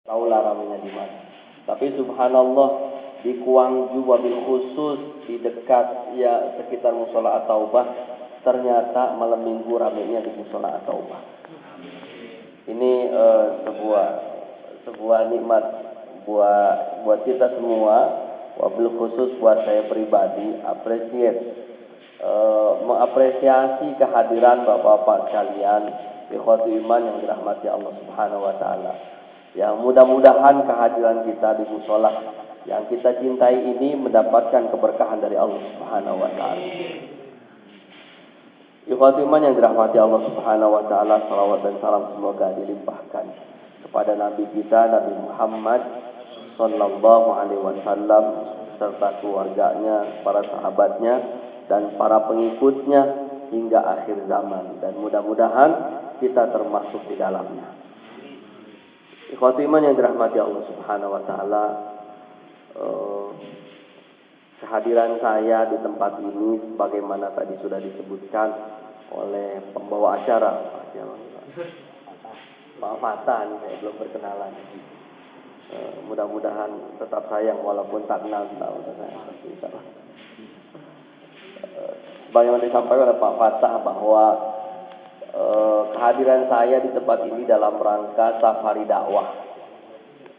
Taulah ramenya di mana. Tapi subhanallah di Guangzhou wabil khusus di dekat ya sekitar Musola At-Taubah, ternyata malam minggu ramenya di Musola At-Taubah. Ini sebuah nikmat buat kita semua, wabil khusus buat saya pribadi, mengapresiasi kehadiran bapak-bapak sekalian, ikhwati iman yang dirahmati Allah Subhanahu wa taala. Yang mudah-mudahan kehadiran kita di musola yang kita cintai ini mendapatkan keberkahan dari Allah Subhanahu wa taala. Ikhwati iman yang dirahmati Allah Subhanahu wa taala, salawat dan salam semoga dilimpahkan kepada Nabi kita Nabi Muhammad sallallahu alaihi wasallam serta keluarganya, para sahabatnya dan para pengikutnya hingga akhir zaman, dan mudah-mudahan kita termasuk di dalamnya. Ikhwati iman yang dirahmati Allah Subhanahu wa taala, kehadiran saya di tempat ini sebagaimana tadi sudah disebutkan oleh pembawa acara Pak Fatah, saya belum berkenalan. Mudah-mudahan tetap sayang walaupun tak kenal saya. Sebagaimana disampaikan oleh Pak Fatah bahwa kehadiran saya di tempat ini dalam rangka safari dakwah.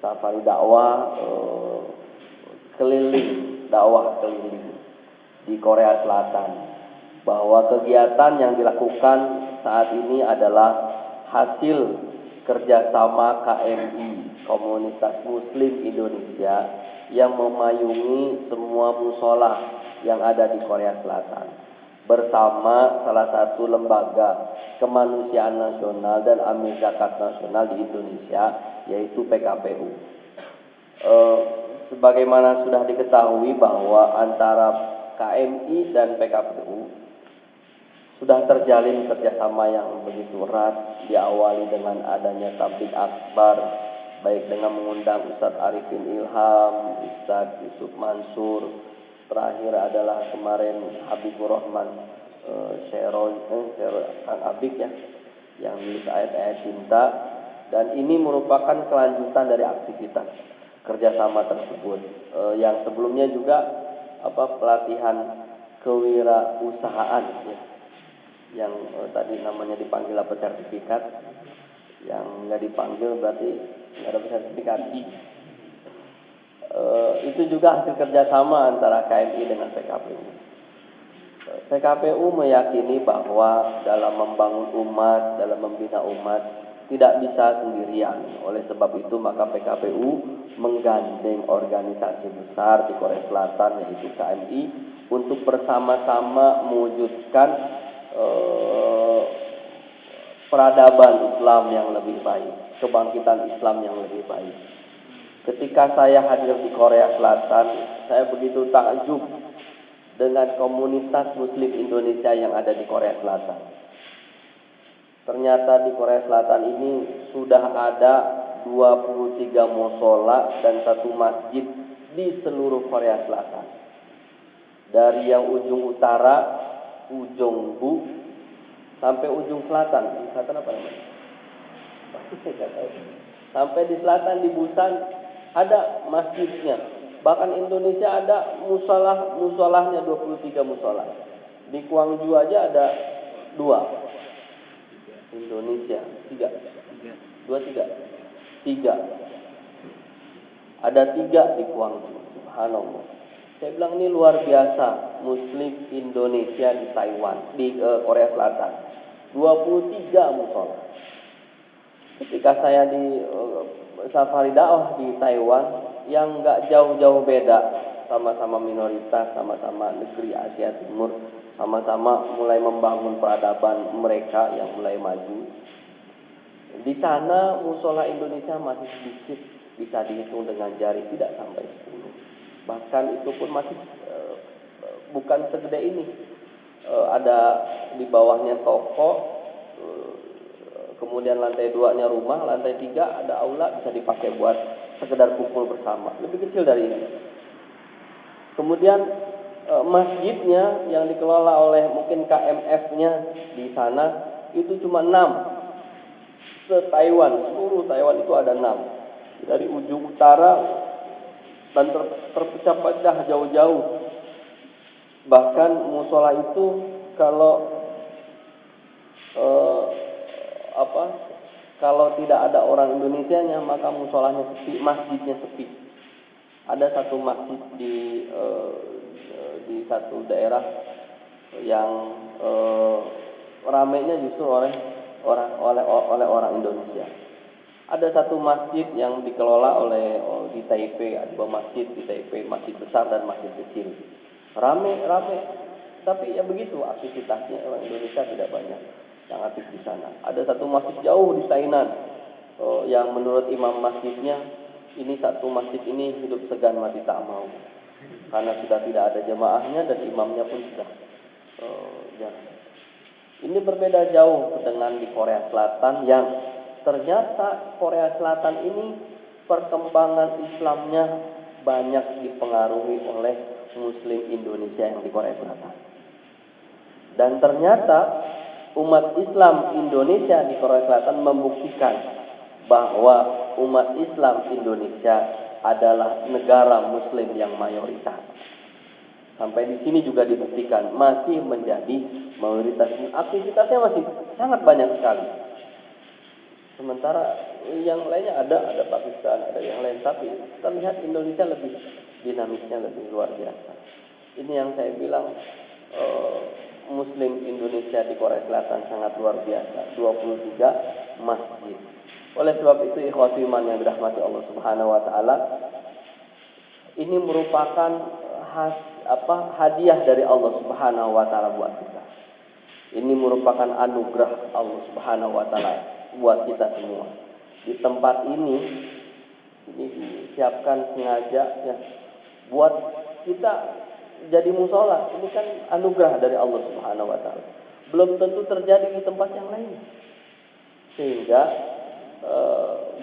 Safari dakwah dakwah keliling di Korea Selatan. Bahwa kegiatan yang dilakukan saat ini adalah hasil kerjasama KMI, Komunitas Muslim Indonesia, yang memayungi semua musola yang ada di Korea Selatan, bersama salah satu lembaga kemanusiaan nasional dan amil zakat nasional di Indonesia, yaitu PKPU. Sebagaimana sudah diketahui bahwa antara KMI dan PKPU sudah terjalin kerjasama yang begitu erat, diawali dengan adanya tabligh akbar, baik dengan mengundang Ustadz Arifin Ilham, Ustadz Yusuf Mansur, terakhir adalah kemarin Habibur Rahman Kang Abik ya, yang menulis ayat-ayat cinta, dan ini merupakan kelanjutan dari aktivitas kerjasama tersebut. Yang sebelumnya juga pelatihan kewirausahaan ya, yang tadi namanya dipanggil sertifikat, yang nggak dipanggil berarti nggak dapat sertifikat. Itu juga hasil kerjasama antara KMI dengan PKPU. PKPU meyakini bahwa dalam membangun umat, dalam membina umat tidak bisa sendirian. Oleh sebab itu maka PKPU menggandeng organisasi besar di Korea Selatan, yaitu KMI, untuk bersama-sama mewujudkan peradaban Islam yang lebih baik, kebangkitan Islam yang lebih baik. Ketika saya hadir di Korea Selatan, saya begitu takjub dengan komunitas Muslim Indonesia yang ada di Korea Selatan. Ternyata di Korea Selatan ini sudah ada 23 musola dan 1 masjid di seluruh Korea Selatan. Dari yang ujung utara, ujung Bu, sampai ujung selatan. Selatan apa namanya? Sampai di selatan di Busan ada masjidnya. Bahkan Indonesia ada musolahnya 23 musola. Di Guangzhou aja ada 2. Indonesia 3. 3. Ada 3 di Guangzhou. Subhanallah. Saya bilang ini luar biasa, Muslim Indonesia di Taiwan, di Korea Selatan. 23 musola. Ketika saya di safari dakwah di Taiwan, yang nggak jauh-jauh beda, sama-sama minoritas, sama-sama negeri Asia Timur, sama-sama mulai membangun peradaban mereka yang mulai maju. Di sana musola Indonesia masih sedikit, bisa dihitung dengan jari, tidak sampai 10. Bahkan itu pun masih bukan segede ini. Ada di bawahnya toko, kemudian lantai 2-nya rumah, lantai 3 ada aula, bisa dipakai buat sekedar kumpul bersama. Lebih kecil dari ini. Kemudian masjidnya yang dikelola oleh mungkin KMF-nya di sana itu cuma 6. Se-Taiwan, seluruh Taiwan itu ada 6. dari ujung utara dan terpecah-pecah jauh-jauh. Bahkan musola itu kalau kalau tidak ada orang Indonesianya maka musolanya sepi, masjidnya sepi. Ada satu masjid di satu daerah yang ramainya justru oleh orang Indonesia. Ada satu masjid yang dikelola di Taipei, ada dua masjid di Taipei, masjid besar dan masjid kecil. Rame, tapi ya begitu aktivitasnya, orang Indonesia tidak banyak yang aktif di sana. Ada satu masjid jauh di Tainan, yang menurut imam masjidnya, ini satu masjid ini hidup segan mati tak mau, karena sudah tidak ada jemaahnya dan imamnya pun sudah jarang. Ini berbeda jauh dengan di Korea Selatan, yang ternyata Korea Selatan ini perkembangan Islamnya banyak dipengaruhi oleh Muslim Indonesia yang di Korea Selatan. Dan ternyata umat Islam Indonesia di Korea Selatan membuktikan bahwa umat Islam Indonesia adalah negara Muslim yang mayoritas. Sampai di sini juga dibuktikan masih menjadi mayoritas. Aktivitasnya masih sangat banyak sekali. Sementara yang lainnya ada Pakistan, ada yang lain, tapi terlihat Indonesia lebih dinamisnya, lebih luar biasa. Ini yang saya bilang, Muslim Indonesia di Korea Selatan sangat luar biasa. 23 masjid. Oleh sebab itu ikhwati iman yang dirahmati Allah Subhanahu wa taala, ini merupakan hadiah dari Allah Subhanahu wa taala buat kita. Ini merupakan anugerah Allah Subhanahu wa taala buat kita semua. Di tempat ini disiapkan sengaja ya buat kita jadi musola. Ini kan anugerah dari Allah Subhanahu wa taala. Belum tentu terjadi di tempat yang lain. Sehingga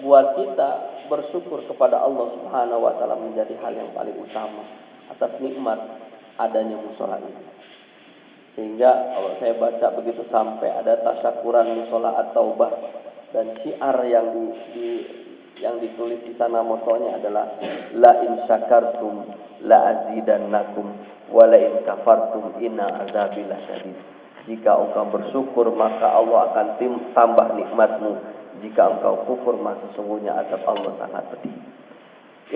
buat kita bersyukur kepada Allah Subhanahu wa taala menjadi hal yang paling utama atas nikmat adanya musola ini. Sehingga kalau saya baca begitu sampai ada tasyakuran musola at-taubah, dan syiar yang ditulis di sana motonya adalah la in syakartum la azidannakum wa la in kafartum inna azabi lasyadid. Jika engkau bersyukur maka Allah akan tambah nikmatmu, jika engkau kufur maka sesungguhnya azab Allah sangat pedih.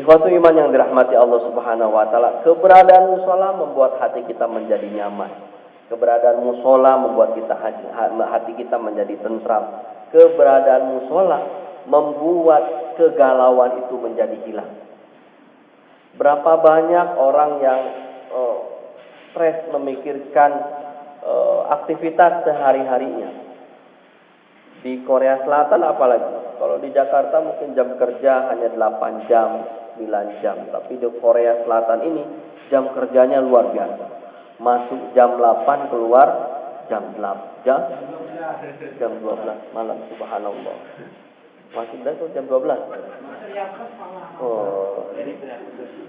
Ikhwatu iman yang dirahmati Allah Subhanahu wa taala, keberadaan musola membuat hati kita menjadi nyaman. Keberadaan musola membuat hati kita menjadi tentram. Keberadaan musola membuat kegalauan itu menjadi hilang. Berapa banyak orang yang stres memikirkan aktivitas sehari-harinya. Di Korea Selatan apalagi. Kalau di Jakarta mungkin jam kerja hanya 8 jam, 9 jam. Tapi di Korea Selatan ini jam kerjanya luar biasa. Masuk jam 8, keluar jam 8. Jam 12 malam, subhanallah. Masuk dah tuh jam 12. Oh.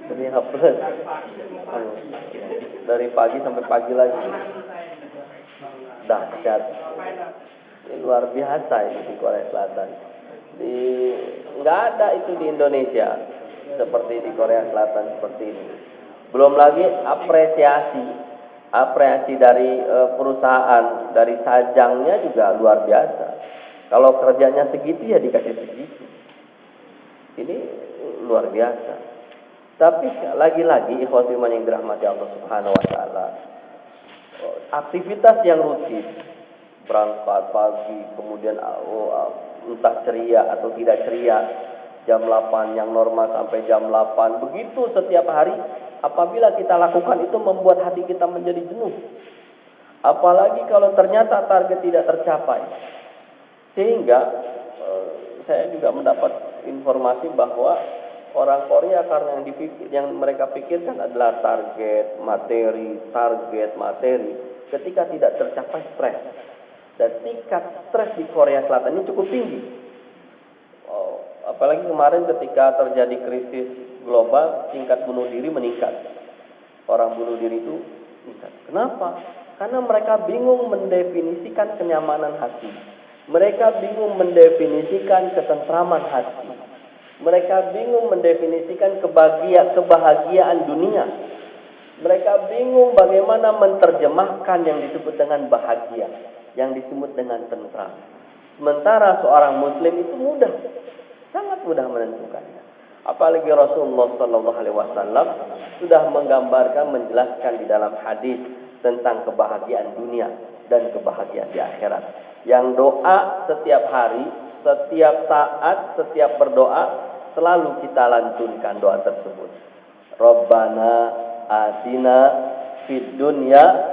Jadi hapus. Dari pagi sampai pagi lagi. Dahsyat. Ini luar biasa ini di Korea Selatan. Nggak ada itu di Indonesia seperti di Korea Selatan seperti ini. Belum lagi apresiasi dari perusahaan, dari sajangnya juga luar biasa. Kalau kerjanya segitu ya dikasih segitu. Ini luar biasa. Tapi lagi-lagi ikhwati iman yang dirahmati Allah Subhanahu wa taala, aktivitas yang rutin, berangkat pagi, kemudian entah ceria atau tidak ceria, jam 8 yang normal sampai jam 8, begitu setiap hari. Apabila kita lakukan itu membuat hati kita menjadi jenuh. Apalagi kalau ternyata target tidak tercapai. Sehingga saya juga mendapat informasi bahwa orang Korea karena yang mereka pikirkan adalah target materi. Ketika tidak tercapai stres. Dan tingkat stres di Korea Selatan ini cukup tinggi. Apalagi kemarin ketika terjadi krisis global, tingkat bunuh diri meningkat. Orang bunuh diri itu meningkat. Kenapa? Karena mereka bingung mendefinisikan kenyamanan hati. Mereka bingung mendefinisikan ketentraman hati. Mereka bingung mendefinisikan kebahagiaan dunia. Mereka bingung bagaimana menerjemahkan yang disebut dengan bahagia, yang disebut dengan tentram. Sementara seorang muslim itu mudah, sangat mudah menentukannya. Apalagi Rasulullah Shallallahu Alaihi Wasallam sudah menggambarkan, menjelaskan di dalam hadis tentang kebahagiaan dunia dan kebahagiaan di akhirat. Yang doa setiap hari, setiap saat, setiap berdoa selalu kita lantunkan doa tersebut. Rabbana atina fid dunya